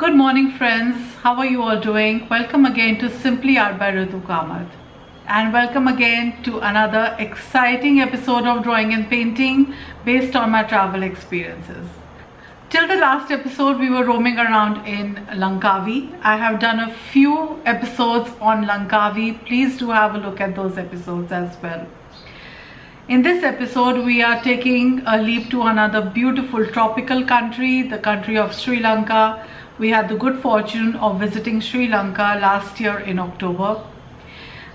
Good morning, friends. How are you all doing? Welcome again to Simply Art by Ritu Kamath. And welcome again to another exciting episode of Drawing and Painting based on my travel experiences. Till the last episode, we were roaming around in Langkawi. I have done a few episodes on Langkawi. Please do have a look at those episodes as well. In this episode, we are taking a leap to another beautiful tropical country, the country of Sri Lanka. We had the good fortune of visiting Sri Lanka last year in October.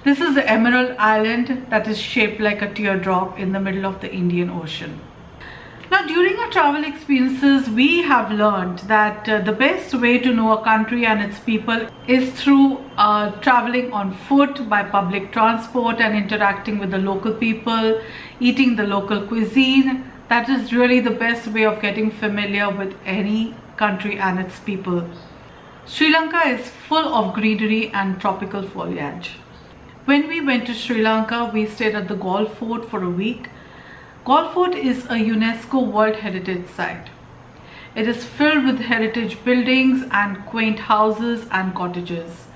This is the Emerald Island that is shaped like a teardrop in the middle of the Indian Ocean. Now, during our travel experiences, we have learned that the best way to know a country and its people is through traveling on foot, by public transport, and interacting with the local people, eating the local cuisine. That is really the best way of getting familiar with any country and its people. Sri Lanka is full of greenery and tropical foliage. When we went to Sri Lanka, we stayed at the Galle Fort for a week. Galle Fort is a UNESCO World Heritage Site. It is filled with heritage buildings and quaint houses and cottages.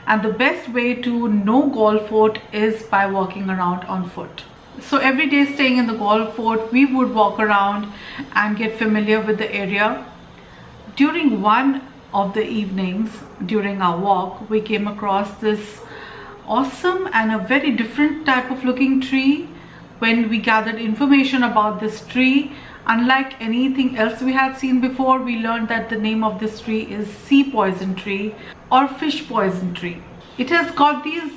And the best way to know Galle Fort is by walking around on foot. So every day staying in the Galle Fort, we would walk around and get familiar with the area. During one of the evenings during our walk, we came across this awesome and a very different type of looking tree. When we gathered information about this tree, unlike anything else we had seen before, we learned that the name of this tree is sea poison tree or fish poison tree. It has got these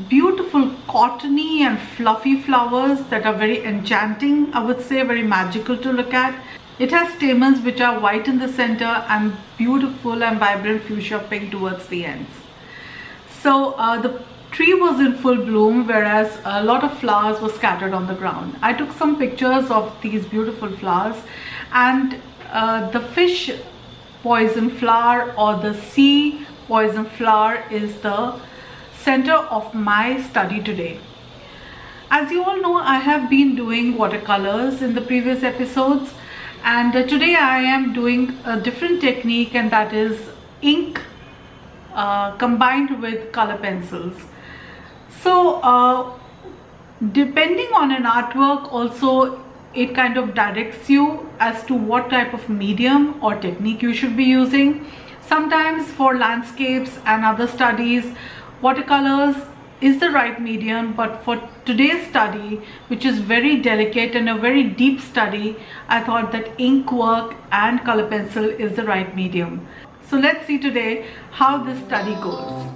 beautiful cottony and fluffy flowers that are very enchanting, I would say very magical to look at. It has stamens which are white in the center and beautiful and vibrant fuchsia pink towards the ends. So the tree was in full bloom, whereas a lot of flowers were scattered on the ground. I took some pictures of these beautiful flowers, and the fish poison flower or the sea poison flower is the center of my study today. As you all know, I have been doing watercolors in the previous episodes, and today I am doing a different technique, and that is ink combined with color pencils. So depending on an artwork, also it kind of directs you as to what type of medium or technique you should be using. Sometimes for landscapes and other studies, watercolors is the right medium, but for today's study, which is very delicate and a very deep study, I thought that ink work and color pencil is the right medium. So let's see today how this study goes.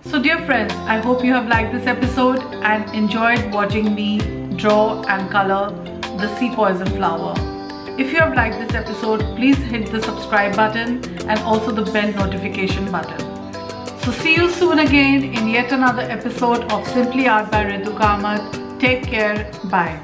So dear friends, I hope you have liked this episode and enjoyed watching me draw and color the sea poison flower. If you have liked this episode, please hit the subscribe button and also the bell notification button. So see you soon again in yet another episode of Simply Art by Ritu Kamath. Take care. Bye.